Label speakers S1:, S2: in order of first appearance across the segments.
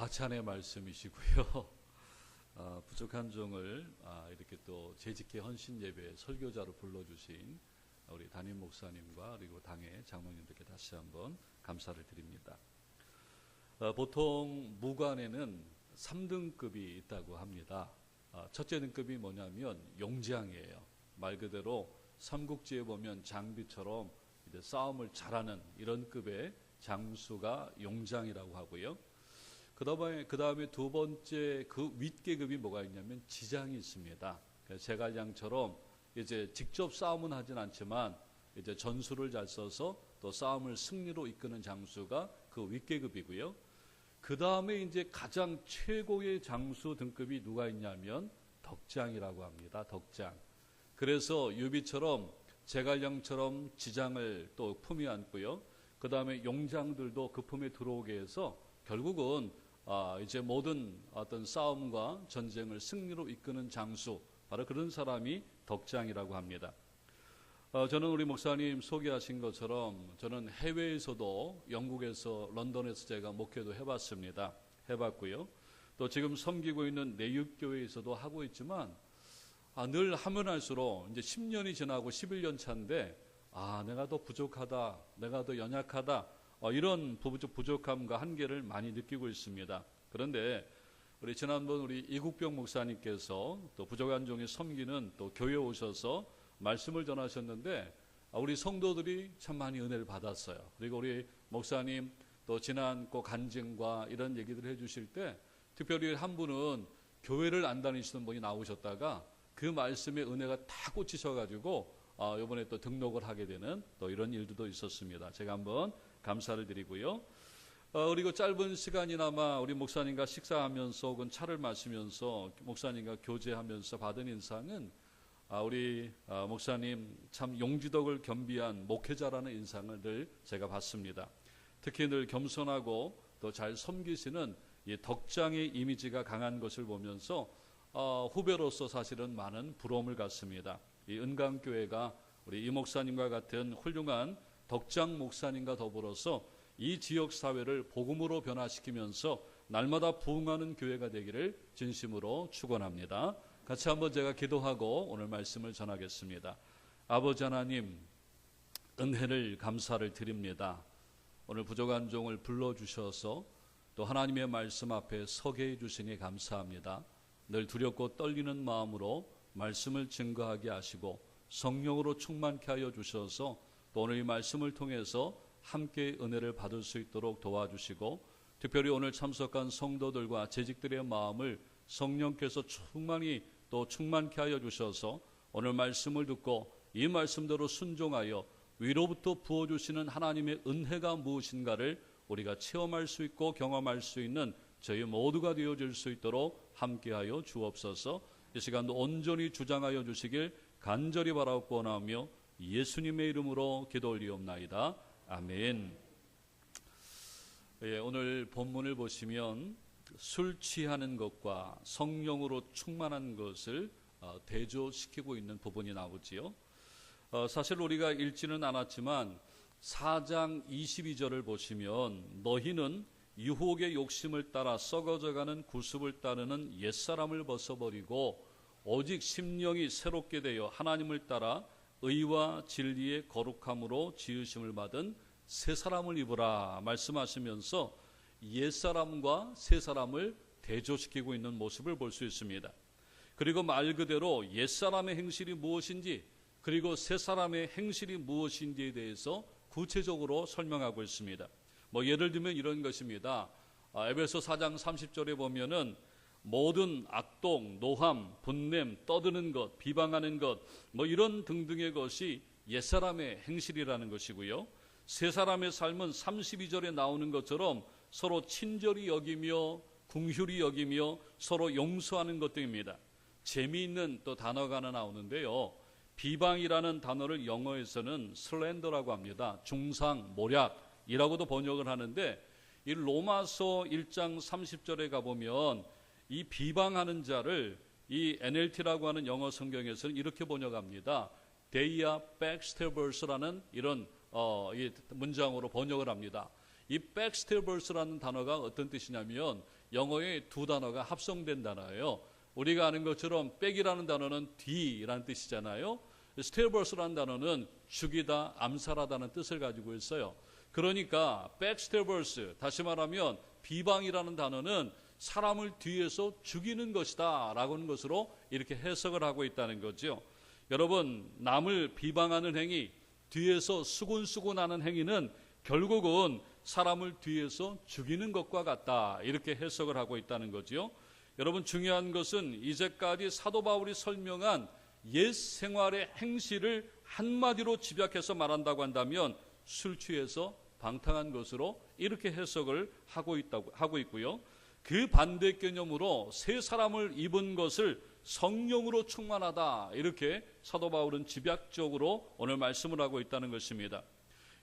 S1: 과찬의 말씀이시고요. 부족한 종을 이렇게 또 재직회 헌신 예배 설교자로 불러주신 우리 담임 목사님과 그리고 당의 장로님들께 다시 한번 감사를 드립니다. 보통 무관에는 3등급이 있다고 합니다. 첫째 등급이 뭐냐면 용장이에요. 말 그대로 삼국지에 보면 장비처럼 이제 싸움을 잘하는 이런 급의 장수가 용장이라고 하고요. 그 다음에 두 번째 그 윗계급이 뭐가 있냐면 지장이 있습니다. 제갈량처럼 이제 직접 싸움은 하진 않지만 이제 전술을 잘 써서 또 싸움을 승리로 이끄는 장수가 그 윗계급이고요. 그 다음에 이제 가장 최고의 장수 등급이 누가 있냐면 덕장이라고 합니다. 덕장. 그래서 유비처럼 제갈량처럼 지장을 또 품에 안고요. 그 다음에 용장들도 그 품에 들어오게 해서 결국은 이제 모든 어떤 싸움과 전쟁을 승리로 이끄는 장수, 바로 그런 사람이 덕장이라고 합니다. 저는 우리 목사님 소개하신 것처럼 저는 해외에서도 영국에서 런던에서 제가 목회도 해봤고요. 또 지금 섬기고 있는 내육교회에서도 하고 있지만 늘 하면 할수록 이제 10년이 지나고 11년 차인데 내가 더 부족하다, 내가 더 연약하다, 이런 부족함과 한계를 많이 느끼고 있습니다. 그런데 지난번 우리 이국병 목사님께서 또 부족한 종이 섬기는 또 교회에 오셔서 말씀을 전하셨는데 우리 성도들이 참 많이 은혜를 받았어요. 그리고 우리 목사님 또 지난 간증과 이런 얘기들을 해주실 때 특별히 한 분은 교회를 안 다니시던 분이 나오셨다가 그 말씀에 은혜가 다 꽂히셔가지고 이번에 또 등록을 하게 되는 또 이런 일들도 있었습니다. 제가 한번 감사를 드리고요. 그리고 짧은 시간이나마 우리 목사님과 식사하면서 혹은 차를 마시면서 목사님과 교제하면서 받은 인상은 우리 목사님 참 용지덕을 겸비한 목회자라는 인상을 늘 제가 받습니다. 특히 늘 겸손하고 또 잘 섬기시는 이 덕장의 이미지가 강한 것을 보면서 후배로서 사실은 많은 부러움을 갖습니다. 이 은강교회가 우리 이 목사님과 같은 훌륭한 덕장 목사님과 더불어서 이 지역 사회를 복음으로 변화시키면서 날마다 부흥하는 교회가 되기를 진심으로 축원합니다. 같이 한번 제가 기도하고 오늘 말씀을 전하겠습니다. 아버지 하나님, 은혜를 감사를 드립니다. 오늘 부족한 종을 불러주셔서 또 하나님의 말씀 앞에 서게 해주시니 감사합니다. 늘 두렵고 떨리는 마음으로 말씀을 증거하게 하시고 성령으로 충만케 하여 주셔서 또 오늘 이 말씀을 통해서 함께 은혜를 받을 수 있도록 도와주시고 특별히 오늘 참석한 성도들과 재직들의 마음을 성령께서 충만히 또 충만케 하여 주셔서 오늘 말씀을 듣고 이 말씀대로 순종하여 위로부터 부어주시는 하나님의 은혜가 무엇인가를 우리가 체험할 수 있고 경험할 수 있는 저희 모두가 되어질 수 있도록 함께하여 주옵소서. 이 시간도 온전히 주장하여 주시길 간절히 바라옵고 원하며 예수님의 이름으로 기도 올리옵나이다. 아멘. 오늘 본문을 보시면 술 취하는 것과 성령으로 충만한 것을 대조시키고 있는 부분이 나오지요. 사실 우리가 읽지는 않았지만 4장 22절을 보시면 너희는 유혹의 욕심을 따라 썩어져가는 구습을 따르는 옛사람을 벗어버리고 오직 심령이 새롭게 되어 하나님을 따라 의와 진리의 거룩함으로 지으심을 받은 새 사람을 입으라 말씀하시면서 옛사람과 새 사람을 대조시키고 있는 모습을 볼 수 있습니다. 그리고 말 그대로 옛사람의 행실이 무엇인지 그리고 새 사람의 행실이 무엇인지에 대해서 구체적으로 설명하고 있습니다. 예를 들면 이런 것입니다. 에베소 4장 30절에 보면은 모든 악동, 노함, 분냄, 떠드는 것, 비방하는 것, 이런 등등의 것이 옛사람의 행실이라는 것이고요. 새 사람의 삶은 32절에 나오는 것처럼 서로 친절히 여기며 긍휼히 여기며 서로 용서하는 것들입니다. 재미있는 또 단어가 하나 나오는데요. 비방이라는 단어를 영어에서는 슬렌더라고 합니다. 중상, 모략이라고도 번역을 하는데 이 로마서 1장 30절에 가보면 이 비방하는 자를 이 NLT라고 하는 영어 성경에서는 이렇게 번역합니다. They are backstabbers라는 이런 이 문장으로 번역을 합니다. 이 backstabbers라는 단어가 어떤 뜻이냐면 영어의 두 단어가 합성된 단어예요. 우리가 아는 것처럼 백이라는 단어는 뒤라는 뜻이잖아요. 스테버스라는 단어는 죽이다, 암살하다는 뜻을 가지고 있어요. 그러니까 백스테버스, 다시 말하면 비방이라는 단어는 사람을 뒤에서 죽이는 것이다 라고 하는 것으로 이렇게 해석을 하고 있다는 거죠. 여러분, 남을 비방하는 행위, 뒤에서 수군수군하는 행위는 결국은 사람을 뒤에서 죽이는 것과 같다, 이렇게 해석을 하고 있다는 거죠. 여러분, 중요한 것은 이제까지 사도 바울이 설명한 옛 생활의 행실을 한마디로 집약해서 말한다고 한다면 술 취해서 방탕한 것으로 이렇게 해석을 하고 있고요. 그 반대 개념으로 새 사람을 입은 것을 성령으로 충만하다, 이렇게 사도 바울은 집약적으로 오늘 말씀을 하고 있다는 것입니다.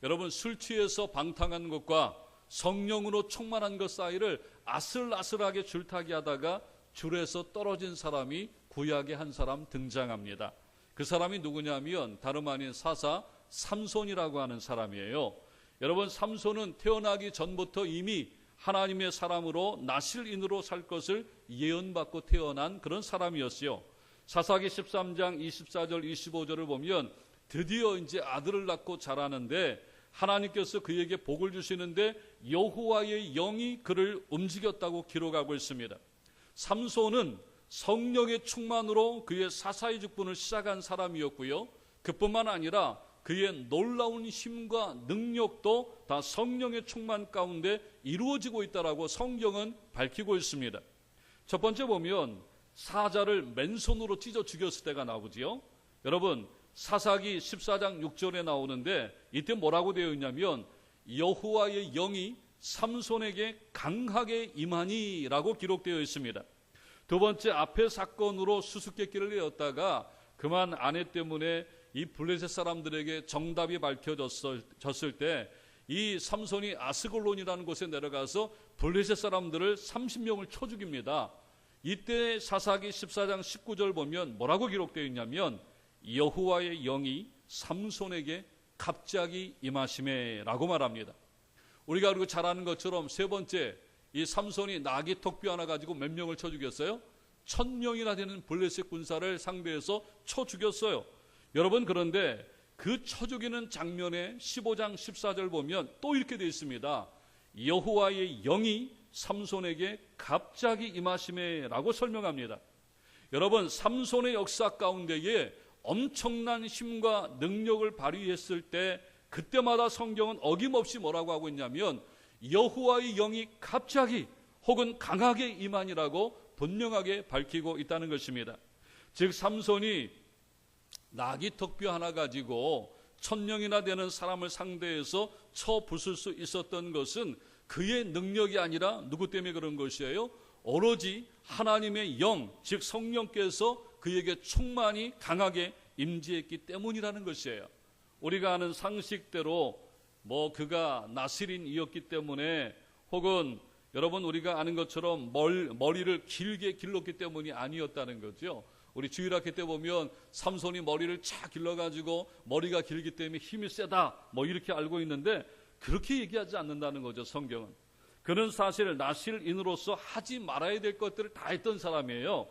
S1: 여러분, 술 취해서 방탕한 것과 성령으로 충만한 것 사이를 아슬아슬하게 줄타기 하다가 줄에서 떨어진 사람이 구약의 한 사람 등장합니다. 그 사람이 누구냐면 다름 아닌 사사 삼손이라고 하는 사람이에요. 여러분, 삼손은 태어나기 전부터 이미 하나님의 사람으로 나실인으로 살 것을 예언받고 태어난 그런 사람이었어요. 사사기 13장 24절 25절을 보면 드디어 이제 아들을 낳고 자라는데 하나님께서 그에게 복을 주시는데 여호와의 영이 그를 움직였다고 기록하고 있습니다. 삼손은 성령의 충만으로 그의 사사의 직분을 시작한 사람이었고요. 그뿐만 아니라 그의 놀라운 힘과 능력도 다 성령의 충만 가운데 이루어지고 있다라고 성경은 밝히고 있습니다. 첫 번째 보면 사자를 맨손으로 찢어 죽였을 때가 나오지요. 여러분, 사사기 14장 6절에 나오는데 이때 뭐라고 되어 있냐면 여호와의 영이 삼손에게 강하게 임하니라고 기록되어 있습니다. 두 번째, 앞에 사건으로 수수께끼를 내었다가 그만 아내 때문에 이 블레셋 사람들에게 정답이 밝혀졌을 때 이 삼손이 아스글론이라는 곳에 내려가서 블레셋 사람들을 30명을 쳐 죽입니다. 이때 사사기 14장 19절 보면 뭐라고 기록되어 있냐면 여호와의 영이 삼손에게 갑자기 임하시매라고 말합니다. 우리가 그리고 잘 아는 것처럼 세 번째, 이 삼손이 나귀 턱뼈 하나 가지고 몇 명을 쳐 죽였어요? 1000명이나 되는 블레셋 군사를 상대해서 쳐 죽였어요. 여러분, 그런데 그 쳐 죽이는 장면에 15장 14절 보면 또 이렇게 되어 있습니다. 여호와의 영이 삼손에게 갑자기 임하시매라고 설명합니다. 여러분, 삼손의 역사 가운데에 엄청난 힘과 능력을 발휘했을 때 그때마다 성경은 어김없이 뭐라고 하고 있냐면 여호와의 영이 갑자기 혹은 강하게 임하니라고 분명하게 밝히고 있다는 것입니다. 즉 삼손이 나귀 턱뼈 하나 가지고 1000명이나 되는 사람을 상대해서 쳐 부술 수 있었던 것은 그의 능력이 아니라 누구 때문에 그런 것이에요? 오로지 하나님의 영, 즉 성령께서 그에게 충만히 강하게 임재했기 때문이라는 것이에요. 우리가 아는 상식대로 그가 나실인이었기 때문에 혹은 여러분 우리가 아는 것처럼 머리를 길게 길렀기 때문이 아니었다는 거죠. 우리 주일학회 때 보면 삼손이 머리를 쫙 길러가지고 머리가 길기 때문에 힘이 세다 이렇게 알고 있는데 그렇게 얘기하지 않는다는 거죠. 성경은. 그는 사실 나실인으로서 하지 말아야 될 것들을 다 했던 사람이에요.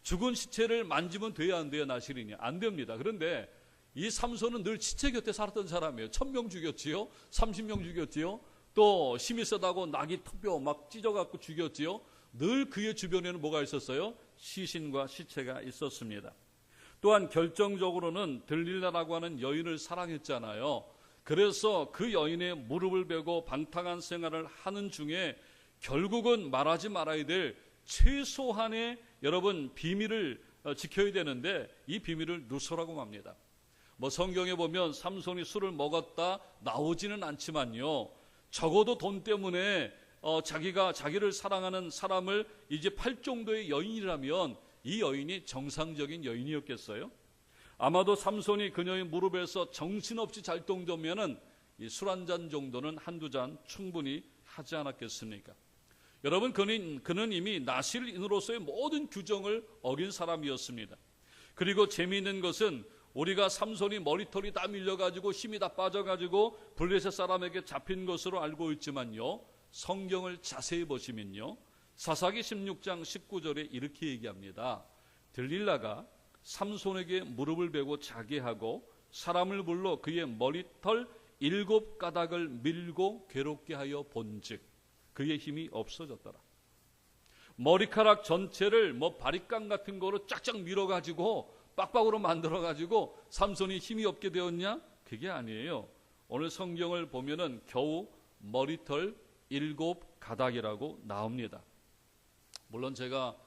S1: 죽은 시체를 만지면 돼야 안 돼요? 나실인이? 안 됩니다. 그런데 이 삼손은 늘 시체 곁에 살았던 사람이에요. 1000명 죽였지요. 30명 죽였지요. 또 힘이 세다고 나귀 턱뼈 막 찢어갖고 죽였지요. 늘 그의 주변에는 뭐가 있었어요? 시신과 시체가 있었습니다. 또한 결정적으로는 들릴라라고 하는 여인을 사랑했잖아요. 그래서 그 여인의 무릎을 베고 방탕한 생활을 하는 중에 결국은 말하지 말아야 될 최소한의 여러분 비밀을 지켜야 되는데 이 비밀을 누설하고 맙니다. 성경에 보면 삼손이 술을 먹었다 나오지는 않지만요. 적어도 돈 때문에 자기를 사랑하는 사람을 이제 팔 정도의 여인이라면 이 여인이 정상적인 여인이었겠어요? 아마도 삼손이 그녀의 무릎에서 정신없이 잘 정도면은 이 술 한 잔 정도는 한두 잔 충분히 하지 않았겠습니까? 여러분, 그는 이미 나실인으로서의 모든 규정을 어긴 사람이었습니다. 그리고 재미있는 것은 우리가 삼손이 머리털이 다 밀려가지고 힘이 다 빠져가지고 블레셋 사람에게 잡힌 것으로 알고 있지만요. 성경을 자세히 보시면요. 사사기 16장 19절에 이렇게 얘기합니다. 들릴라가 삼손에게 무릎을 베고 자게 하고 사람을 불러 그의 머리털 7가닥을 밀고 괴롭게 하여 본즉 그의 힘이 없어졌더라. 머리카락 전체를 바리깡 같은 거로 쫙쫙 밀어가지고 빡빡으로 만들어가지고 삼손이 힘이 없게 되었냐? 그게 아니에요. 오늘 성경을 보면은 겨우 머리털 7가닥이라고 나옵니다. 물론 제가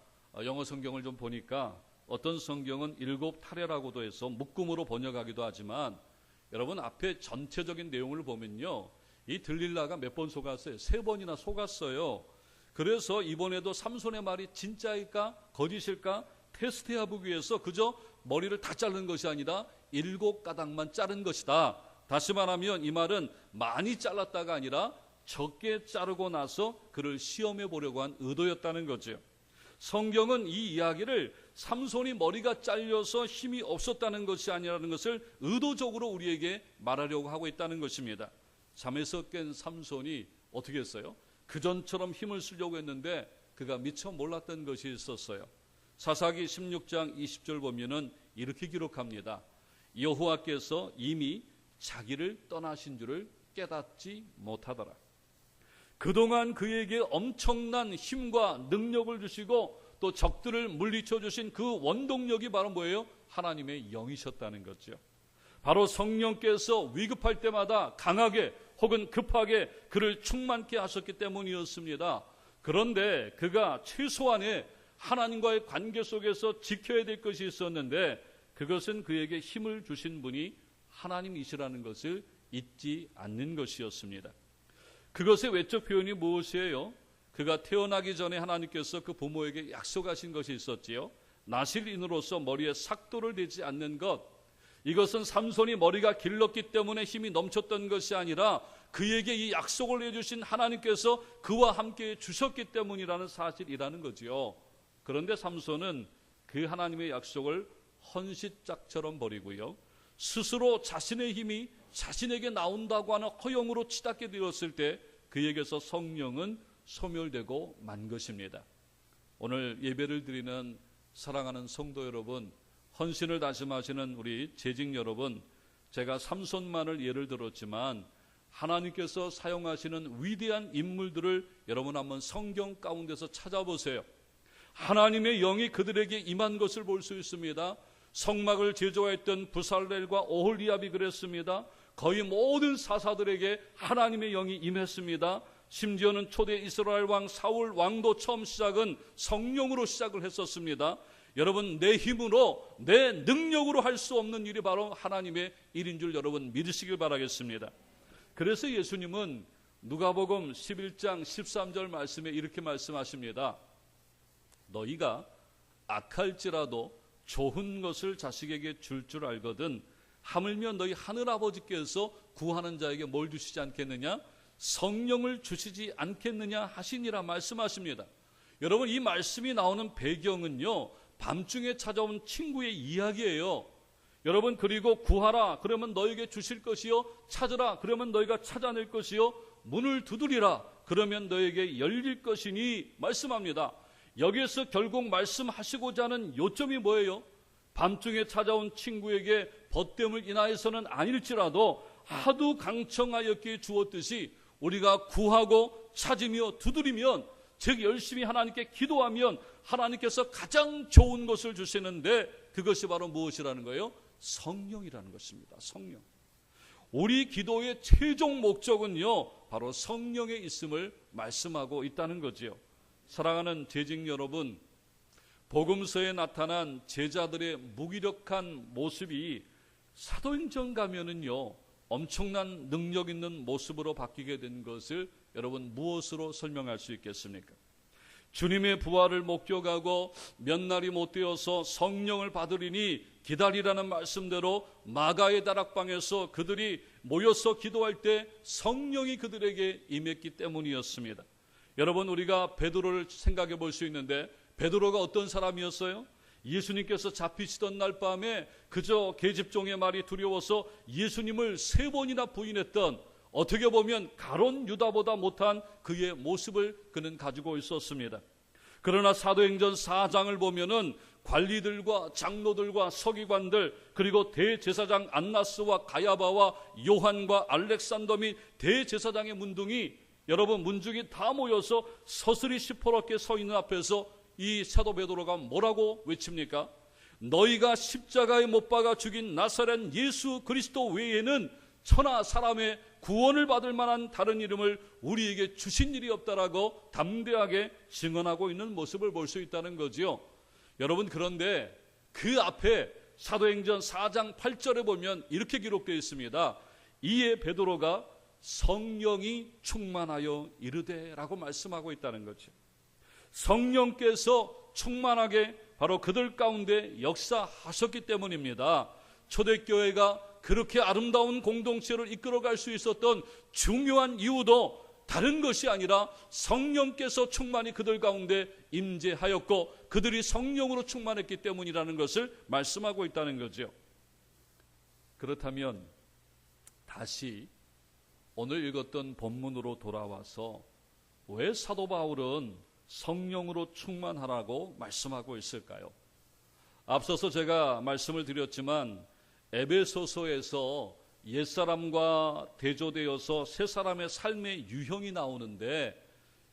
S1: 영어 성경을 좀 보니까 어떤 성경은 7타래라고도 해서 묶음으로 번역하기도 하지만 여러분 앞에 전체적인 내용을 보면요, 이 들릴라가 몇 번 속았어요? 3번이나 속았어요. 그래서 이번에도 삼손의 말이 진짜일까 거짓일까 테스트해 보기 위해서 그저 머리를 다 자른 것이 아니라 7가닥만 자른 것이다. 다시 말하면 이 말은 많이 잘랐다가 아니라 적게 자르고 나서 그를 시험해 보려고 한 의도였다는 거죠. 성경은 이 이야기를 삼손이 머리가 잘려서 힘이 없었다는 것이 아니라는 것을 의도적으로 우리에게 말하려고 하고 있다는 것입니다. 잠에서 깬 삼손이 어떻게 했어요? 그전처럼 힘을 쓰려고 했는데 그가 미처 몰랐던 것이 있었어요. 사사기 16장 20절 보면은 이렇게 기록합니다. 여호와께서 이미 자기를 떠나신 줄을 깨닫지 못하더라. 그동안 그에게 엄청난 힘과 능력을 주시고 또 적들을 물리쳐 주신 그 원동력이 바로 뭐예요? 하나님의 영이셨다는 거죠. 바로 성령께서 위급할 때마다 강하게 혹은 급하게 그를 충만케 하셨기 때문이었습니다. 그런데 그가 최소한의 하나님과의 관계 속에서 지켜야 될 것이 있었는데 그것은 그에게 힘을 주신 분이 하나님이시라는 것을 잊지 않는 것이었습니다. 그것의 외적 표현이 무엇이에요? 그가 태어나기 전에 하나님께서 그 부모에게 약속하신 것이 있었지요. 나실인으로서 머리에 삭도를 대지 않는 것. 이것은 삼손이 머리가 길렀기 때문에 힘이 넘쳤던 것이 아니라 그에게 이 약속을 해주신 하나님께서 그와 함께 주셨기 때문이라는 사실이라는 거지요. 그런데 삼손은 그 하나님의 약속을 헌시짝처럼 버리고요, 스스로 자신의 힘이 자신에게 나온다고 하는 허영으로 치닫게 되었을 때 그에게서 성령은 소멸되고 만 것입니다. 오늘 예배를 드리는 사랑하는 성도 여러분, 헌신을 다짐하시는 우리 재직 여러분, 제가 삼손만을 예를 들었지만 하나님께서 사용하시는 위대한 인물들을 여러분 한번 성경 가운데서 찾아보세요. 하나님의 영이 그들에게 임한 것을 볼 수 있습니다. 성막을 제조했던 부살렐과 오홀리압이 그랬습니다. 거의 모든 사사들에게 하나님의 영이 임했습니다. 심지어는 초대 이스라엘 왕 사울 왕도 처음 시작은 성령으로 시작을 했었습니다. 여러분, 내 힘으로 내 능력으로 할 수 없는 일이 바로 하나님의 일인 줄 여러분 믿으시길 바라겠습니다. 그래서 예수님은 누가복음 11장 13절 말씀에 이렇게 말씀하십니다. 너희가 악할지라도 좋은 것을 자식에게 줄 줄 알거든 하물며 너희 하늘아버지께서 구하는 자에게 뭘 주시지 않겠느냐? 성령을 주시지 않겠느냐 하시니라 말씀하십니다. 여러분, 이 말씀이 나오는 배경은요, 밤중에 찾아온 친구의 이야기예요. 여러분, 그리고 구하라 그러면 너에게 주실 것이요, 찾으라 그러면 너희가 찾아낼 것이요, 문을 두드리라 그러면 너에게 열릴 것이니 말씀합니다. 여기에서 결국 말씀하시고자 하는 요점이 뭐예요? 밤중에 찾아온 친구에게 벗됨을 인하여서는 아닐지라도 하도 강청하였기에 주었듯이 우리가 구하고 찾으며 두드리면, 즉 열심히 하나님께 기도하면 하나님께서 가장 좋은 것을 주시는데 그것이 바로 무엇이라는 거예요? 성령이라는 것입니다. 성령. 우리 기도의 최종 목적은요, 바로 성령에 있음을 말씀하고 있다는 거지요. 사랑하는 재직 여러분, 복음서에 나타난 제자들의 무기력한 모습이 사도행전 가면은요, 엄청난 능력 있는 모습으로 바뀌게 된 것을 여러분 무엇으로 설명할 수 있겠습니까? 주님의 부활을 목격하고 몇 날이 못 되어서 성령을 받으리니 기다리라는 말씀대로 마가의 다락방에서 그들이 모여서 기도할 때 성령이 그들에게 임했기 때문이었습니다. 여러분, 우리가 베드로를 생각해 볼 수 있는데 베드로가 어떤 사람이었어요? 예수님께서 잡히시던 날 밤에 그저 계집종의 말이 두려워서 예수님을 3번이나 부인했던, 어떻게 보면 가론 유다보다 못한 그의 모습을 그는 가지고 있었습니다. 그러나 사도행전 4장을 보면은 관리들과 장로들과 서기관들, 그리고 대제사장 안나스와 가야바와 요한과 알렉산더 및 대제사장의 문둥이, 여러분 문중이 다 모여서 서슬이 시퍼렇게 서 있는 앞에서 이 사도 베드로가 뭐라고 외칩니까? 너희가 십자가에 못 박아 죽인 나사렛 예수 그리스도 외에는 천하 사람의 구원을 받을 만한 다른 이름을 우리에게 주신 일이 없다라고 담대하게 증언하고 있는 모습을 볼 수 있다는 거지요. 여러분, 그런데 그 앞에 사도행전 4장 8절에 보면 이렇게 기록되어 있습니다. 이에 베드로가 성령이 충만하여 이르되라고 말씀하고 있다는 거죠. 성령께서 충만하게 바로 그들 가운데 역사하셨기 때문입니다. 초대교회가 그렇게 아름다운 공동체를 이끌어갈 수 있었던 중요한 이유도 다른 것이 아니라 성령께서 충만히 그들 가운데 임재하였고 그들이 성령으로 충만했기 때문이라는 것을 말씀하고 있다는 거죠. 그렇다면 다시 오늘 읽었던 본문으로 돌아와서 왜 사도 바울은 성령으로 충만하라고 말씀하고 있을까요? 앞서서 제가 말씀을 드렸지만 에베소서에서 옛사람과 대조되어서 새 사람의 삶의 유형이 나오는데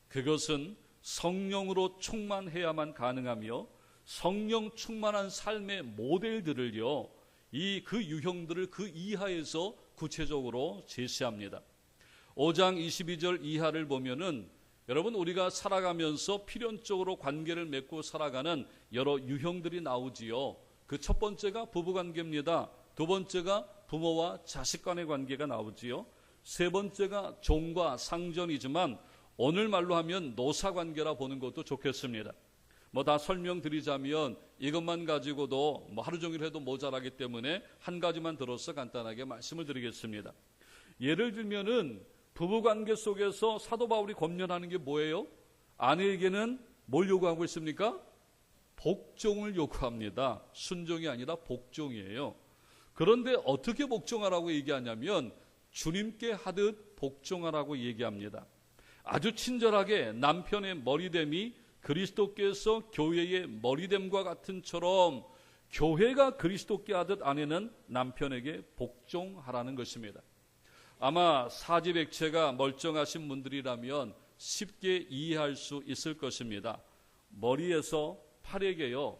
S1: 그것은 성령으로 충만해야만 가능하며 성령 충만한 삶의 모델들을요, 그 유형들을 그 이하에서 구체적으로 제시합니다. 5장 22절 이하를 보면은 여러분, 우리가 살아가면서 필연적으로 관계를 맺고 살아가는 여러 유형들이 나오지요. 그 첫 번째가 부부관계입니다. 두 번째가 부모와 자식 간의 관계가 나오지요. 세 번째가 종과 상전이지만 오늘 말로 하면 노사관계라 보는 것도 좋겠습니다. 다 설명드리자면 이것만 가지고도 하루 종일 해도 모자라기 때문에 한 가지만 들어서 간단하게 말씀을 드리겠습니다. 예를 들면은 부부관계 속에서 사도 바울이 권면하는 게 뭐예요? 아내에게는 뭘 요구하고 있습니까? 복종을 요구합니다. 순종이 아니라 복종이에요. 그런데 어떻게 복종하라고 얘기하냐면 주님께 하듯 복종하라고 얘기합니다. 아주 친절하게 남편의 머리됨이 그리스도께서 교회의 머리됨과 같은처럼 교회가 그리스도께 하듯 아내는 남편에게 복종하라는 것입니다. 아마 사지백체가 멀쩡하신 분들이라면 쉽게 이해할 수 있을 것입니다. 머리에서 팔에게요,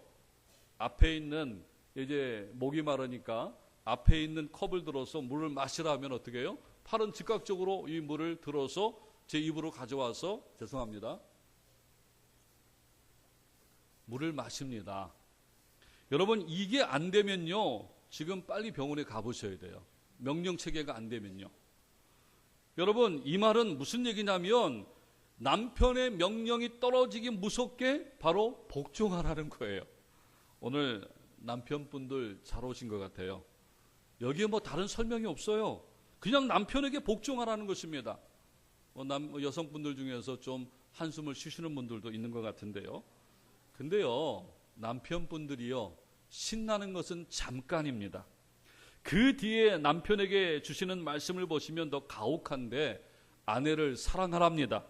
S1: 앞에 있는, 이제 목이 마르니까 앞에 있는 컵을 들어서 물을 마시라 하면 어떻게 해요? 팔은 즉각적으로 이 물을 들어서 제 입으로 가져와서, 죄송합니다, 물을 마십니다. 여러분, 이게 안 되면요, 지금 빨리 병원에 가보셔야 돼요. 명령 체계가 안 되면요. 여러분, 이 말은 무슨 얘기냐면 남편의 명령이 떨어지기 무섭게 바로 복종하라는 거예요. 오늘 남편분들 잘 오신 것 같아요. 여기에 다른 설명이 없어요. 그냥 남편에게 복종하라는 것입니다. 여성분들 중에서 좀 한숨을 쉬시는 분들도 있는 것 같은데요. 근데요, 남편분들이요, 신나는 것은 잠깐입니다. 그 뒤에 남편에게 주시는 말씀을 보시면 더 가혹한데 아내를 사랑하랍니다.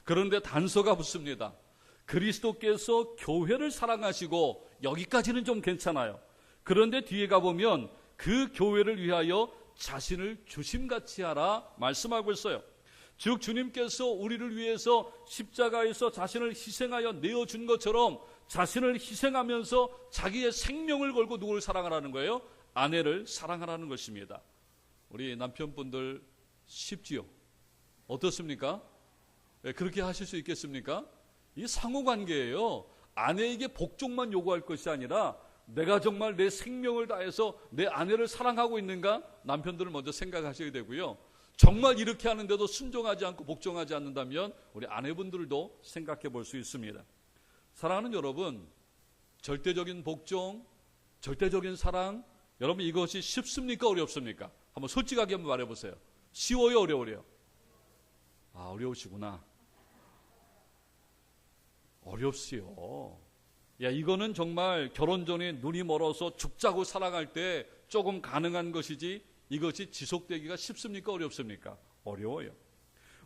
S1: 그런데 단서가 붙습니다. 그리스도께서 교회를 사랑하시고, 여기까지는 좀 괜찮아요. 그런데 뒤에 가보면 그 교회를 위하여 자신을 주심같이 하라 말씀하고 있어요. 즉 주님께서 우리를 위해서 십자가에서 자신을 희생하여 내어준 것처럼 자신을 희생하면서 자기의 생명을 걸고 누구를 사랑하라는 거예요? 아내를 사랑하라는 것입니다. 우리 남편분들 쉽지요? 어떻습니까? 그렇게 하실 수 있겠습니까? 이 상호관계예요. 아내에게 복종만 요구할 것이 아니라 내가 정말 내 생명을 다해서 내 아내를 사랑하고 있는가? 남편들을 먼저 생각하셔야 되고요. 정말 이렇게 하는데도 순종하지 않고 복종하지 않는다면 우리 아내분들도 생각해 볼 수 있습니다. 사랑하는 여러분, 절대적인 복종, 절대적인 사랑, 여러분 이것이 쉽습니까? 어렵습니까? 한번 솔직하게 한번 말해보세요. 쉬워요? 어려워요? 어려우시구나. 어렵지요. 이거는 정말 결혼 전에 눈이 멀어서 죽자고 살아갈 때 조금 가능한 것이지 이것이 지속되기가 쉽습니까? 어렵습니까? 어려워요.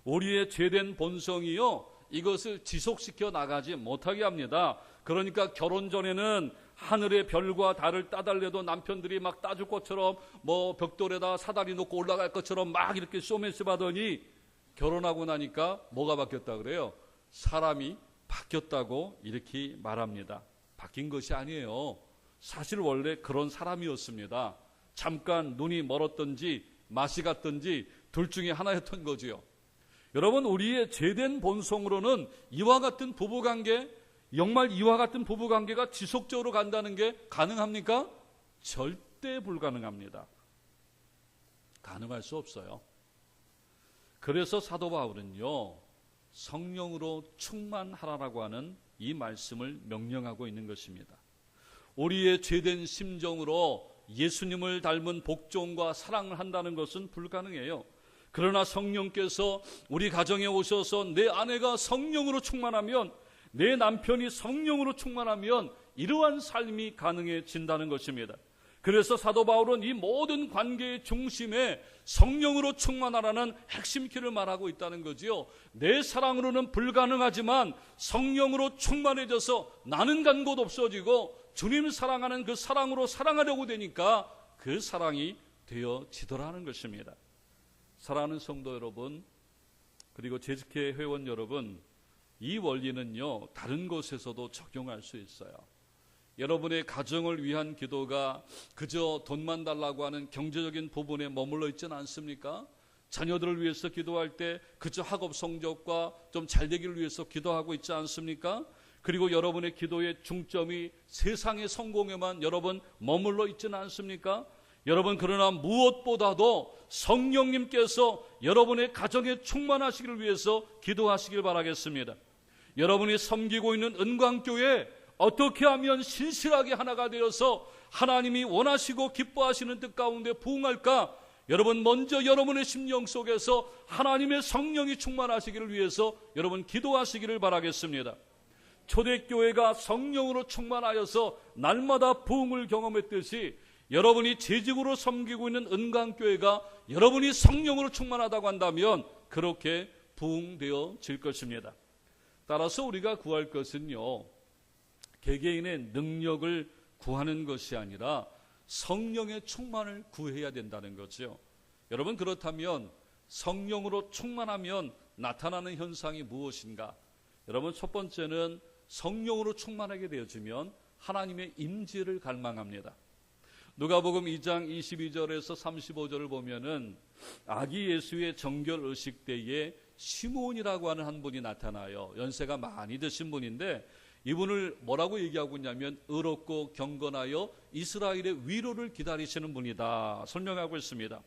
S1: 우리의 죄된 본성이요, 이것을 지속시켜 나가지 못하게 합니다. 그러니까 결혼 전에는 하늘의 별과 달을 따달래도 남편들이 막 따줄 것처럼 뭐 벽돌에다 사다리 놓고 올라갈 것처럼 막 이렇게 쇼맨십 하더니 결혼하고 나니까 뭐가 바뀌었다 그래요? 사람이 바뀌었다고 이렇게 말합니다. 바뀐 것이 아니에요. 사실 원래 그런 사람이었습니다. 잠깐 눈이 멀었던지 맛이 갔던지 둘 중에 하나였던 거지요. 여러분, 우리의 죄된 본성으로는 이와 같은 부부관계, 정말 이와 같은 부부관계가 지속적으로 간다는 게 가능합니까? 절대 불가능합니다. 가능할 수 없어요. 그래서 사도 바울은요, 성령으로 충만하라라고 하는 이 말씀을 명령하고 있는 것입니다. 우리의 죄된 심정으로 예수님을 닮은 복종과 사랑을 한다는 것은 불가능해요. 그러나 성령께서 우리 가정에 오셔서 내 아내가 성령으로 충만하면, 내 남편이 성령으로 충만하면 이러한 삶이 가능해진다는 것입니다. 그래서 사도 바울은 이 모든 관계의 중심에 성령으로 충만하라는 핵심 키를 말하고 있다는 거지요. 내 사랑으로는 불가능하지만 성령으로 충만해져서 나는 간 곳 없어지고 주님 사랑하는 그 사랑으로 사랑하려고 되니까 그 사랑이 되어지더라는 것입니다. 사랑하는 성도 여러분, 그리고 재직회 회원 여러분, 이 원리는요, 다른 곳에서도 적용할 수 있어요. 여러분의 가정을 위한 기도가 그저 돈만 달라고 하는 경제적인 부분에 머물러 있지는 않습니까? 자녀들을 위해서 기도할 때 그저 학업 성적과 좀 잘 되기를 위해서 기도하고 있지 않습니까? 그리고 여러분의 기도의 중점이 세상의 성공에만 여러분 머물러 있지는 않습니까? 여러분, 그러나 무엇보다도 성령님께서 여러분의 가정에 충만하시기를 위해서 기도하시길 바라겠습니다. 여러분이 섬기고 있는 은광교회 어떻게 하면 신실하게 하나가 되어서 하나님이 원하시고 기뻐하시는 뜻 가운데 부응할까? 여러분, 먼저 여러분의 심령 속에서 하나님의 성령이 충만하시기를 위해서 여러분 기도하시기를 바라겠습니다. 초대교회가 성령으로 충만하여서 날마다 부흥을 경험했듯이 여러분이 재직으로 섬기고 있는 은광교회가 여러분이 성령으로 충만하다고 한다면 그렇게 부흥되어질 것입니다. 따라서 우리가 구할 것은요, 개개인의 능력을 구하는 것이 아니라 성령의 충만을 구해야 된다는 거죠. 여러분, 그렇다면 성령으로 충만하면 나타나는 현상이 무엇인가? 여러분, 첫 번째는 성령으로 충만하게 되어지면 하나님의 임재를 갈망합니다. 누가복음 2장 22절에서 35절을 보면은 아기 예수의 정결 의식 때에 시므온이라고 하는 한 분이 나타나요. 연세가 많이 드신 분인데 이분을 뭐라고 얘기하고 있냐면 의롭고 경건하여 이스라엘의 위로를 기다리시는 분이다 설명하고 있습니다.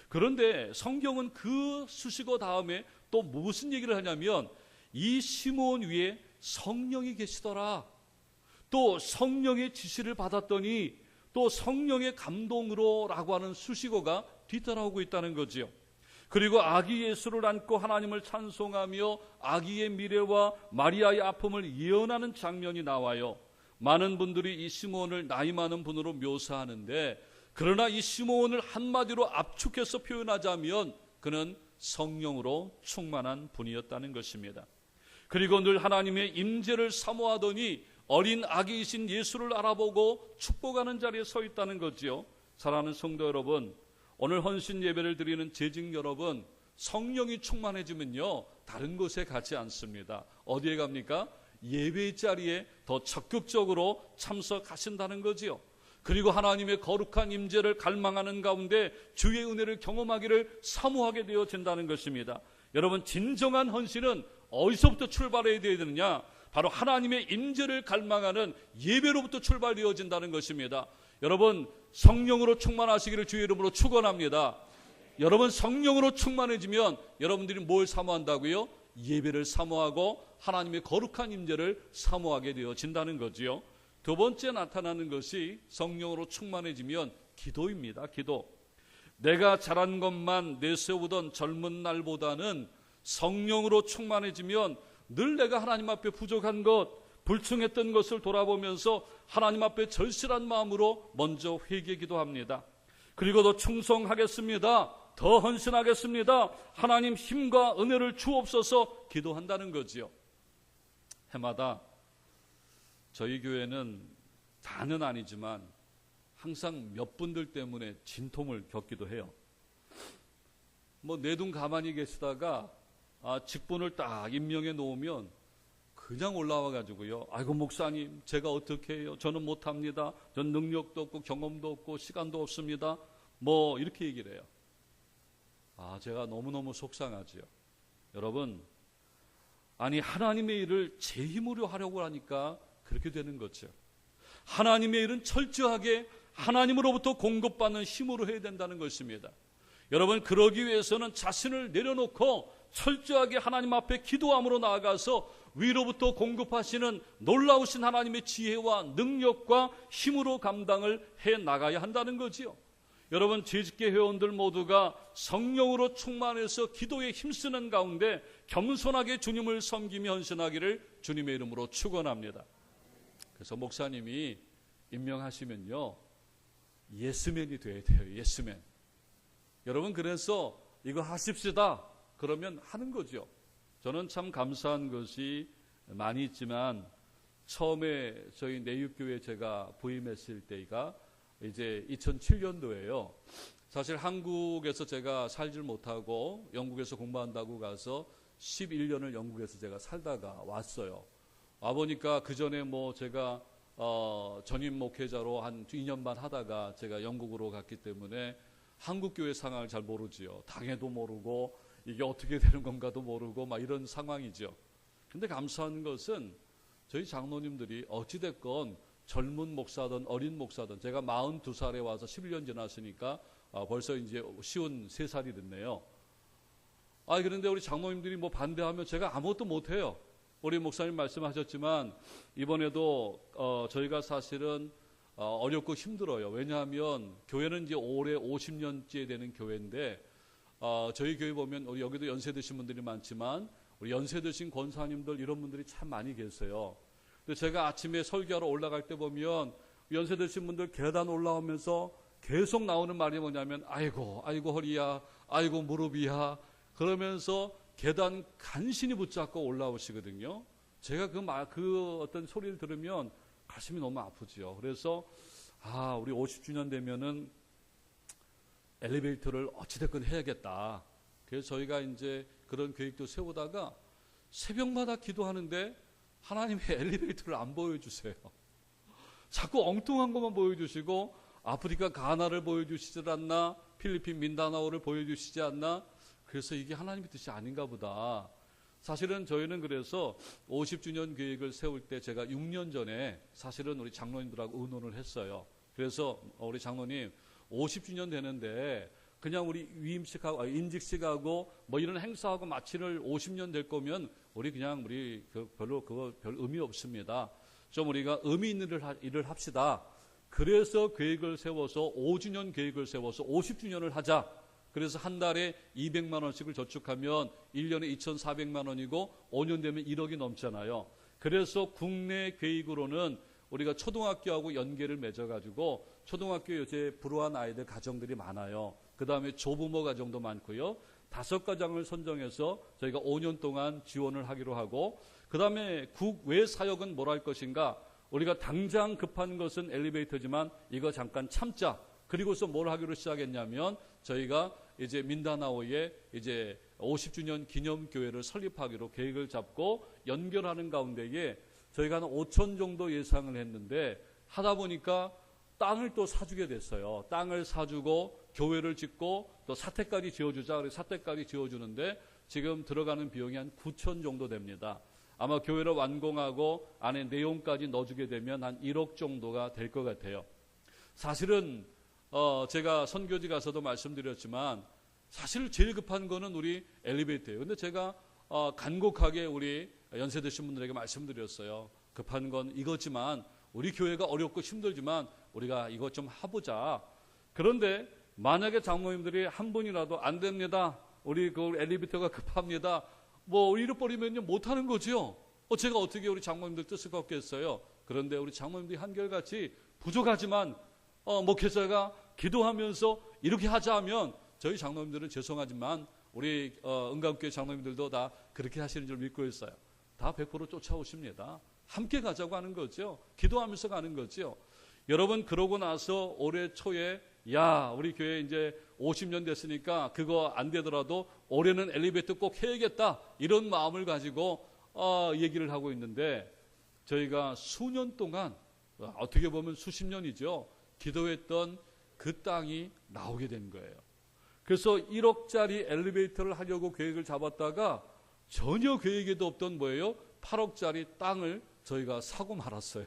S1: 그런데 성경은 그 수식어 다음에 또 무슨 얘기를 하냐면 이 시므온 위에 성령이 계시더라. 또 성령의 지시를 받았더니 또 성령의 감동으로 라고 하는 수식어가 뒤따라오고 있다는 거지요. 그리고 아기 예수를 안고 하나님을 찬송하며 아기의 미래와 마리아의 아픔을 예언하는 장면이 나와요. 많은 분들이 이 시므온을 나이 많은 분으로 묘사하는데, 그러나 이 시므온을 한마디로 압축해서 표현하자면 그는 성령으로 충만한 분이었다는 것입니다. 그리고 늘 하나님의 임재를 사모하더니 어린 아기이신 예수를 알아보고 축복하는 자리에 서 있다는 거지요. 사랑하는 성도 여러분, 오늘 헌신 예배를 드리는 재직 여러분, 성령이 충만해지면요 다른 곳에 가지 않습니다. 어디에 갑니까? 예배의 자리에 더 적극적으로 참석하신다는 거지요. 그리고 하나님의 거룩한 임재를 갈망하는 가운데 주의 은혜를 경험하기를 사모하게 되어진다는 것입니다. 여러분, 진정한 헌신은 어디서부터 출발해야 되느냐? 바로 하나님의 임재를 갈망하는 예배로부터 출발되어진다는 것입니다. 여러분, 성령으로 충만하시기를 주의 이름으로 축원합니다. 여러분, 성령으로 충만해지면 여러분들이 뭘 사모한다고요? 예배를 사모하고 하나님의 거룩한 임재를 사모하게 되어진다는 거지요. 두 번째 나타나는 것이 성령으로 충만해지면 기도입니다. 기도. 내가 잘한 것만 내세우던 젊은 날보다는 성령으로 충만해지면 늘 내가 하나님 앞에 부족한 것, 불충했던 것을 돌아보면서 하나님 앞에 절실한 마음으로 먼저 회개 기도합니다. 그리고 더 충성하겠습니다. 더 헌신하겠습니다. 하나님 힘과 은혜를 주옵소서 기도한다는 거지요. 해마다 저희 교회는 다는 아니지만 항상 몇 분들 때문에 진통을 겪기도 해요. 뭐 내둥 가만히 계시다가 직분을 딱 임명해 놓으면 그냥 올라와 가지고요. 아이고 목사님 제가 어떻게 해요? 저는 못합니다. 전 능력도 없고 경험도 없고 시간도 없습니다. 뭐 이렇게 얘기를 해요. 제가 너무너무 속상하지요. 여러분, 아니 하나님의 일을 제 힘으로 하려고 하니까 그렇게 되는 거죠. 하나님의 일은 철저하게 하나님으로부터 공급받는 힘으로 해야 된다는 것입니다. 여러분, 그러기 위해서는 자신을 내려놓고 철저하게 하나님 앞에 기도함으로 나아가서 위로부터 공급하시는 놀라우신 하나님의 지혜와 능력과 힘으로 감당을 해 나가야 한다는 거지요. 여러분, 재직계 회원들 모두가 성령으로 충만해서 기도에 힘쓰는 가운데 겸손하게 주님을 섬기며 헌신하기를 주님의 이름으로 축원합니다. 그래서 목사님이 임명하시면요, 예스맨이 돼야 돼요. 예스맨. 여러분, 그래서 이거 하십시다 그러면 하는 거죠. 저는 참 감사한 것이 많이 있지만 처음에 저희 내육교회 제가 부임했을 때가 이제 2007년도예요. 사실 한국에서 제가 살질 못하고 영국에서 공부한다고 가서 11년을 영국에서 제가 살다가 왔어요. 와보니까 그 전에 뭐 제가 전임 목회자로 한 2년 반 하다가 제가 영국으로 갔기 때문에 한국 교회 상황을 잘 모르지요. 당회도 모르고 이게 어떻게 되는 건가도 모르고 막 이런 상황이죠. 근데 감사한 것은 저희 장로님들이 어찌됐건 젊은 목사든 어린 목사든 제가 42살에 와서 11년 지났으니까 벌써 이제 53살이 됐네요. 그런데 우리 장로님들이 뭐 반대하면 제가 아무것도 못해요. 우리 목사님 말씀하셨지만 이번에도 저희가 사실은 어렵고 힘들어요. 왜냐하면 교회는 이제 올해 50년째 되는 교회인데 저희 교회 보면 우리 여기도 연세 드신 분들이 많지만 우리 연세 드신 권사님들 이런 분들이 참 많이 계세요. 근데 제가 아침에 설교하러 올라갈 때 보면 연세 드신 분들 계단 올라오면서 계속 나오는 말이 뭐냐면 아이고 허리야, 아이고 무릎이야 그러면서 계단 간신히 붙잡고 올라오시거든요. 제가 그 어떤 소리를 들으면 가슴이 너무 아프지요. 그래서 우리 50주년 되면은 엘리베이터를 어찌됐건 해야겠다. 그래서 저희가 이제 그런 계획도 세우다가 새벽마다 기도하는데 하나님의 엘리베이터를 안 보여주세요. 자꾸 엉뚱한 것만 보여주시고 아프리카 가나를 보여주시질 않나, 필리핀 민다나오를 보여주시지 않나. 그래서 이게 하나님의 뜻이 아닌가 보다. 사실은 저희는 그래서 50주년 계획을 세울 때 제가 6년 전에 사실은 우리 장로님들하고 의논을 했어요. 그래서 우리 장로님 50주년 되는데 그냥 우리 위임식하고 임직식하고 뭐 이런 행사하고 마치를 50년 될 거면 우리 별로 그거 별 의미 없습니다. 좀 우리가 의미 있는 일을 합시다. 그래서 계획을 세워서 5주년 계획을 세워서 50주년을 하자. 그래서 한 달에 200만 원씩을 저축하면 1년에 2,400만 원이고 5년 되면 1억이 넘잖아요. 그래서 국내 계획으로는 우리가 초등학교하고 연계를 맺어가지고 초등학교 요새 불우한 아이들 가정들이 많아요. 그 다음에 조부모 가정도 많고요. 5가정을 선정해서 저희가 5년 동안 지원을 하기로 하고 그 다음에 국외 사역은 뭘 할 것인가. 우리가 당장 급한 것은 엘리베이터지만 이거 잠깐 참자. 그리고서 뭘 하기로 시작했냐면 저희가 이제 민다나오에 이제 50주년 기념교회를 설립하기로 계획을 잡고 연결하는 가운데에 저희가 한 5천 정도 예상을 했는데 하다 보니까 땅을 또 사주게 됐어요. 땅을 사주고 교회를 짓고 또 사택까지 지어주자. 그래서 사택까지 지어주는데 지금 들어가는 비용이 한 9천 정도 됩니다. 아마 교회를 완공하고 안에 내용까지 넣어주게 되면 한 1억 정도가 될 것 같아요. 사실은 제가 선교지 가서도 말씀드렸지만 사실 제일 급한 거는 우리 엘리베이터예요. 근데 제가 간곡하게 우리 연세 드신 분들에게 말씀드렸어요. 급한 건 이거지만 우리 교회가 어렵고 힘들지만 우리가 이것 좀 해보자. 그런데 만약에 장로님들이 한 분이라도 안 됩니다. 우리 그 엘리베이터가 급합니다. 뭐 잃어버리면요 못하는 거죠. 제가 어떻게 우리 장로님들 뜻을 걷겠어요. 그런데 우리 장로님들이 한결같이 부족하지만 목회자가 기도하면서 이렇게 하자 하면 저희 장로님들은 죄송하지만 우리 은감교회 장로님들도 다 그렇게 하시는 줄 믿고 있어요. 다 100% 쫓아오십니다. 함께 가자고 하는 거죠. 기도하면서 가는 거죠. 여러분, 그러고 나서 올해 초에 우리 교회 이제 50년 됐으니까 그거 안 되더라도 올해는 엘리베이터 꼭 해야겠다, 이런 마음을 가지고 얘기를 하고 있는데, 저희가 수년 동안, 어떻게 보면 수십 년이죠, 기도했던 그 땅이 나오게 된 거예요. 그래서 1억짜리 엘리베이터를 하려고 계획을 잡았다가 전혀 계획에도 없던 8억짜리 땅을 저희가 사고 말았어요.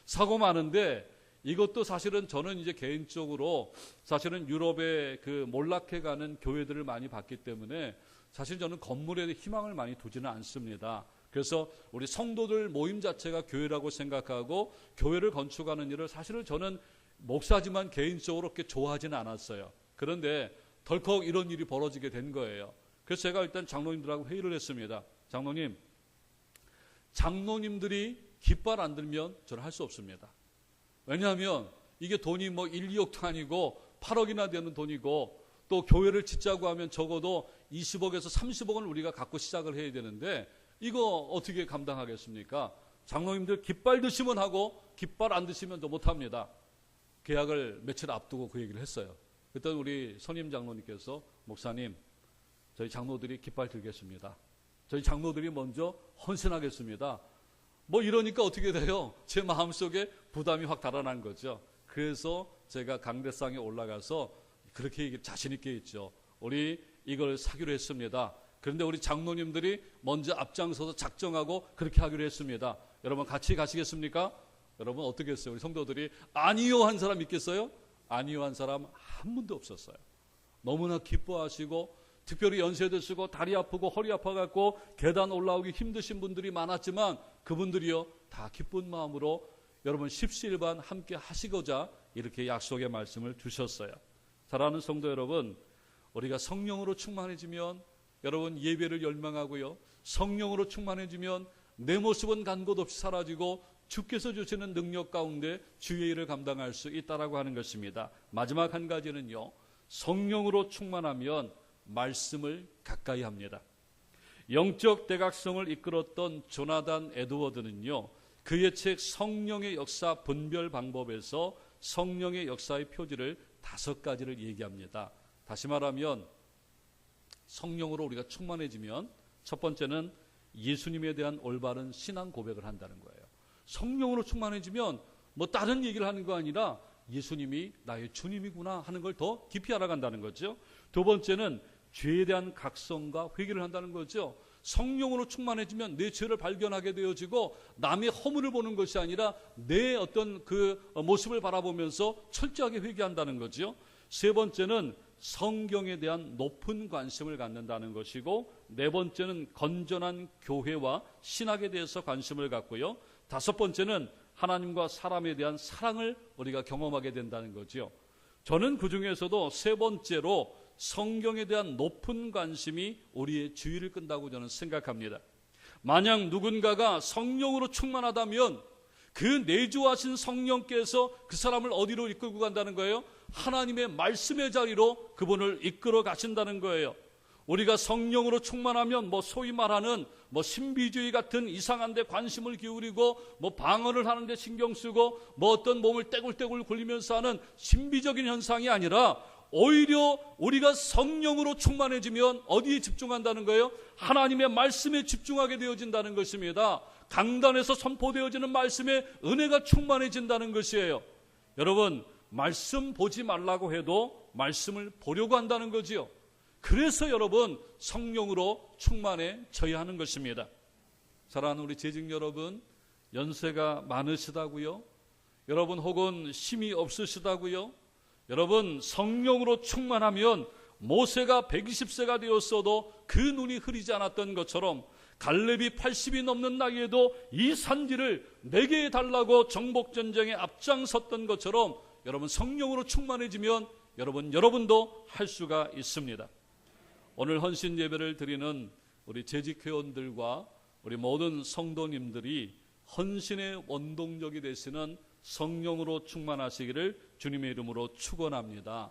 S1: 사고 마는데, 이것도 사실은 저는 이제 개인적으로 사실은 유럽의 그 몰락해가는 교회들을 많이 봤기 때문에 사실 저는 건물에 희망을 많이 두지는 않습니다. 그래서 우리 성도들 모임 자체가 교회라고 생각하고 교회를 건축하는 일을 사실은 저는 목사지만 개인적으로 그렇게 좋아하지는 않았어요. 그런데 덜컥 이런 일이 벌어지게 된 거예요. 그래서 제가 일단 장로님들하고 회의를 했습니다. 장로님들이 깃발 안 들면 저는 할 수 없습니다. 왜냐하면 이게 돈이 1, 2억도 아니고 8억이나 되는 돈이고, 또 교회를 짓자고 하면 적어도 20억에서 30억은 우리가 갖고 시작을 해야 되는데 이거 어떻게 감당하겠습니까? 장로님들 깃발 드시면 하고 깃발 안 드시면 또 못합니다. 계약을 며칠 앞두고 그 얘기를 했어요. 그때 우리 선임 장로님께서, 목사님, 저희 장로들이 깃발 들겠습니다. 저희 장로들이 먼저 헌신하겠습니다. 이러니까 어떻게 돼요? 제 마음속에 부담이 확 달아난 거죠. 그래서 제가 강대상에 올라가서 그렇게 자신 있게 했죠. 우리 이걸 사기로 했습니다. 그런데 우리 장로님들이 먼저 앞장서서 작정하고 그렇게 하기로 했습니다. 여러분 같이 가시겠습니까? 여러분 어떻게 했어요? 우리 성도들이 아니요 한 사람 있겠어요? 아니요 한 사람 한 분도 없었어요. 너무나 기뻐하시고, 특별히 연세 드시고 다리 아프고 허리 아파갖고 계단 올라오기 힘드신 분들이 많았지만 그분들이요 다 기쁜 마음으로 여러분 십시일반 함께 하시고자 이렇게 약속의 말씀을 주셨어요. 사랑하는 성도 여러분, 우리가 성령으로 충만해지면 여러분 예배를 열망하고요, 성령으로 충만해지면 내 모습은 간 곳 없이 사라지고 주께서 주시는 능력 가운데 주의 일을 감당할 수 있다라고 하는 것입니다. 마지막 한 가지는요, 성령으로 충만하면 말씀을 가까이 합니다. 영적 대각성을 이끌었던 조나단 에드워드는요, 그의 책 성령의 역사 분별 방법에서 성령의 역사의 표지를 5가지를 얘기합니다. 다시 말하면 성령으로 우리가 충만해지면 첫 번째는 예수님에 대한 올바른 신앙 고백을 한다는 거예요. 성령으로 충만해지면 다른 얘기를 하는 거 아니라 예수님이 나의 주님이구나 하는 걸 더 깊이 알아간다는 거죠. 두 번째는 죄에 대한 각성과 회개를 한다는 거죠. 성령으로 충만해지면 내 죄를 발견하게 되어지고 남의 허물을 보는 것이 아니라 내 어떤 그 모습을 바라보면서 철저하게 회개한다는 거죠. 세 번째는 성경에 대한 높은 관심을 갖는다는 것이고, 네 번째는 건전한 교회와 신학에 대해서 관심을 갖고요, 다섯 번째는 하나님과 사람에 대한 사랑을 우리가 경험하게 된다는 거죠. 저는 그 중에서도 세 번째로 성경에 대한 높은 관심이 우리의 주의를 끈다고 저는 생각합니다. 만약 누군가가 성령으로 충만하다면 그 내주하신 성령께서 그 사람을 어디로 이끌고 간다는 거예요? 하나님의 말씀의 자리로 그분을 이끌어 가신다는 거예요. 우리가 성령으로 충만하면 소위 말하는 신비주의 같은 이상한 데 관심을 기울이고 방언을 하는데 신경 쓰고 어떤 몸을 떼굴떼굴 굴리면서 하는 신비적인 현상이 아니라, 오히려 우리가 성령으로 충만해지면 어디에 집중한다는 거예요? 하나님의 말씀에 집중하게 되어진다는 것입니다. 강단에서 선포되어지는 말씀에 은혜가 충만해진다는 것이에요. 여러분, 말씀 보지 말라고 해도 말씀을 보려고 한다는 거지요. 그래서 여러분 성령으로 충만해져야 하는 것입니다. 사랑하는 우리 재직 여러분, 연세가 많으시다고요? 여러분 혹은 힘이 없으시다고요? 여러분 성령으로 충만하면 모세가 120세가 되었어도 그 눈이 흐리지 않았던 것처럼 갈렙이 80이 넘는 나이에도 이 산지를 내게 달라고 정복전쟁에 앞장섰던 것처럼 여러분 성령으로 충만해지면 여러분도 할 수가 있습니다. 오늘 헌신 예배를 드리는 우리 재직회원들과 우리 모든 성도님들이 헌신의 원동력이 되시는 성령으로 충만하시기를 주님의 이름으로 축원합니다.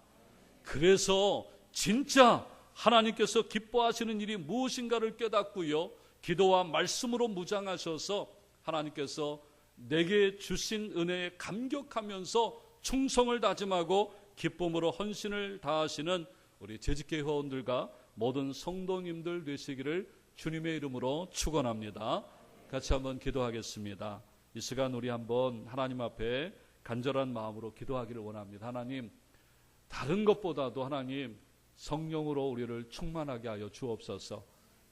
S1: 그래서 진짜 하나님께서 기뻐하시는 일이 무엇인가를 깨닫고요, 기도와 말씀으로 무장하셔서 하나님께서 내게 주신 은혜에 감격하면서 충성을 다짐하고 기쁨으로 헌신을 다하시는 우리 재직회 회원들과 모든 성도님들 되시기를 주님의 이름으로 축원합니다. 같이 한번 기도하겠습니다. 이 시간 우리 한번 하나님 앞에 간절한 마음으로 기도하기를 원합니다. 하나님, 다른 것보다도 하나님 성령으로 우리를 충만하게 하여 주옵소서.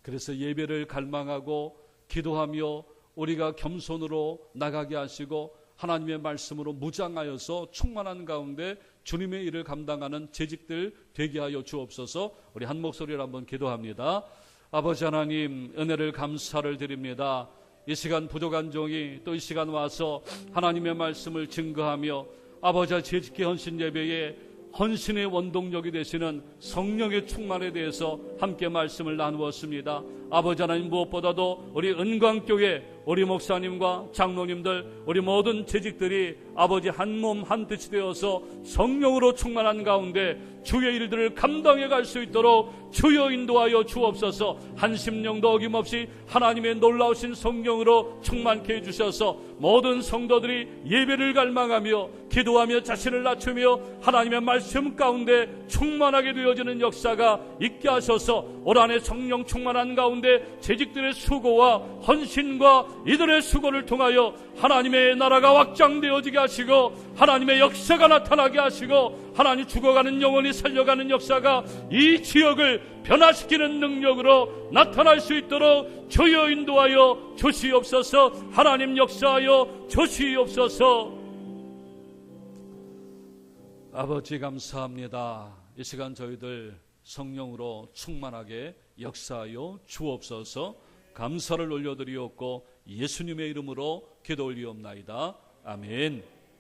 S1: 그래서 예배를 갈망하고 기도하며 우리가 겸손으로 나가게 하시고 하나님의 말씀으로 무장하여서 충만한 가운데 주님의 일을 감당하는 재직들 되게 하여 주옵소서. 우리 한 목소리로 한번 기도합니다. 아버지 하나님, 은혜를 감사를 드립니다. 이 시간 부족한 종이 또 이 시간 와서 하나님의 말씀을 증거하며 아버지 재직회 헌신 예배에 헌신의 원동력이 되시는 성령의 충만에 대해서 함께 말씀을 나누었습니다. 아버지 하나님, 무엇보다도 우리 은광교회 우리 목사님과 장로님들 우리 모든 재직들이 아버지 한 몸 한 뜻이 되어서 성령으로 충만한 가운데 주의 일들을 감당해 갈 수 있도록 주여 인도하여 주옵소서. 한 심령도 어김없이 하나님의 놀라우신 성령으로 충만케 해주셔서 모든 성도들이 예배를 갈망하며 기도하며 자신을 낮추며 하나님의 말씀 가운데 충만하게 되어지는 역사가 있게 하셔서 올 한해 성령 충만한 가운데 재직들의 수고와 헌신과 이들의 수고를 통하여 하나님의 나라가 확장되어지게 하시고 하나님의 역사가 나타나게 하시고 하나님 죽어가는 영혼이 살려가는 역사가 이 지역을 변화시키는 능력으로 나타날 수 있도록 주여 인도하여 주시옵소서. 하나님 역사하여 주시옵소서. 아버지 감사합니다. 이 시간 저희들 성령으로 충만하게 역사하여 주옵소서. 감사를 올려드리옵고 예수님의 이름으로 기도 올리옵나이다. 아멘.